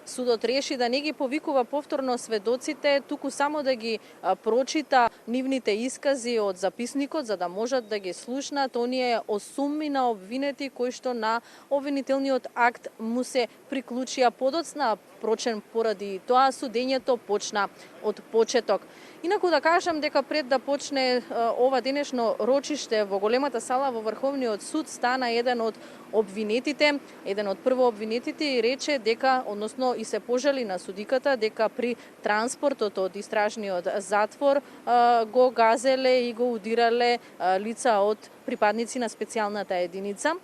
судот реши да не ги повикува повторно сведоците, туку само да ги прочита нивните искази од записникот за да можат да ги слушнат оние осумина обвинети кои што на обвинителниот акт му се приклучија подоцна. Впрочем, поради тоа судењето почна од почеток. Инаку да кажам дека пред да почне ова денешно рочиште во големата сала во Врховниот суд стана еден од обвинетите, еден од првообвинетите и рече дека, односно и се пожали на судиката дека при транспортот од истражниот затвор го газеле и го удирале лица од припадници на специјалната единица.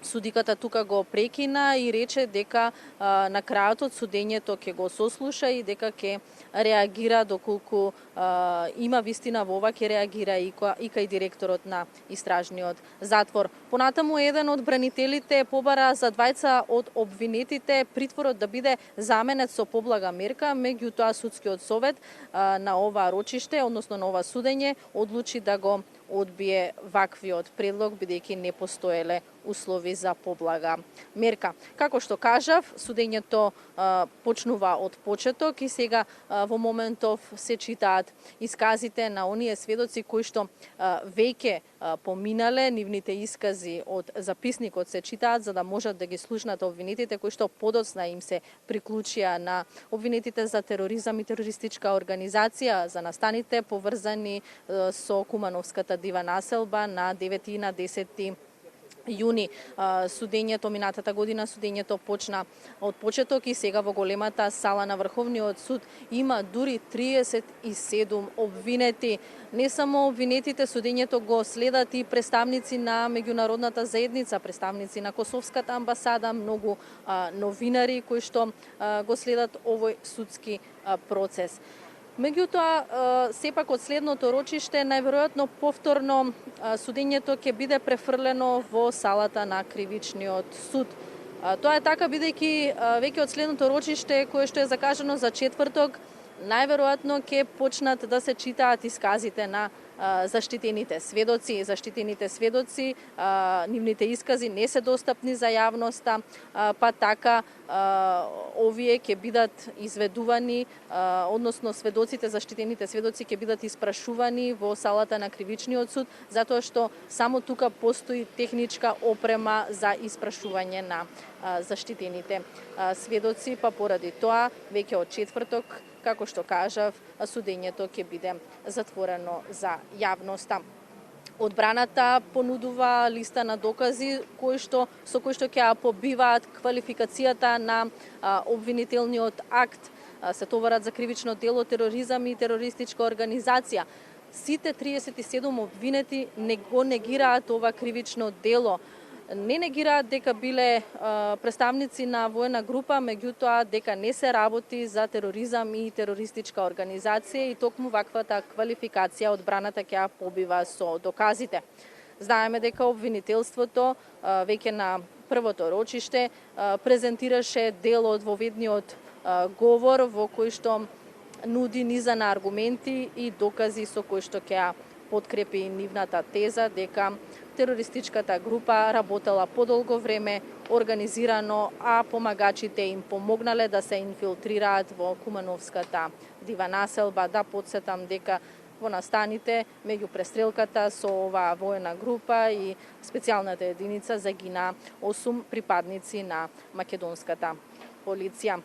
Судиката тука го прекина и рече дека на крајот од судењето ќе го сослуша и дека ќе реагира доколку има вистина во ова, ќе реагира и кај директорот на истражниот затвор. Понатаму еден од бранителите побара за двајца од обвинетите притворот да биде заменет со поблага мерка, меѓутоа судскиот совет на ова рочиште, односно на ова судење, одлучи да го одбие ваквиот предлог бидејќи не постоеле услови за поблага мерка. Како што кажав, судењето почнува од почеток и сега во моментов се читаат исказите на оние сведоци кои што веќе поминале, нивните искази од записникот се читаат за да можат да ги слушнат обвинетите кои што подоцна им се приклучија на обвинетите за тероризам и терористичка организација, за настаните поврзани со Кумановската дива населба на 9 и на 10 јуни. Судењето минатата година, судењето почна од почеток и сега во големата сала на Врховниот суд има дури 37 обвинети. Не само обвинетите, судењето го следат и представници на меѓународната заедница, представници на Косовската амбасада, многу новинари кои што го следат овој судски процес. Меѓутоа, сепак од следното рочиште, најверојатно повторно судењето ќе биде префрлено во салата на Кривичниот суд. Тоа е така бидејќи веќе од следното рочиште, кое што е закажано за четврток, најверојатно ќе почнат да се читаат исказите на заштитените сведоци. Заштитените сведоци, нивните искази не се достапни за јавноста, па така овие ќе бидат изведувани, односно сведоците, заштитените сведоци ќе бидат испрашувани во салата на Кривичниот суд, затоа што само тука постои техничка опрема за испрашување на заштитените сведоци, па поради тоа веќе од четврток, како што кажав, судењето ќе биде затворено за јавноста. Одбраната понудува листа на докази со кои што ќе побиваат квалификацијата на обвинителниот акт, се товарат за кривично дело тероризам и терористичка организација. Сите 37 обвинети не го негираат ова кривично дело. Не негираат дека биле представници на воена група, меѓутоа дека не се работи за тероризам и терористичка организација и токму ваквата квалификација одбраната ќе ја побива со доказите. Знаеме дека обвинителството веќе на првото рочиште презентираше дел од воведниот говор во кој што нуди низа на аргументи и докази со кои што ќе ја подкрепи нивната теза дека терористичката група работела подолго време организирано, а помагачите им помогнале да се инфилтрираат во Кумановската дива населба. Да подсетам дека во настаните меѓу престрелката со оваа воена група и специјалната единица загина 8 припадници на македонската полиција.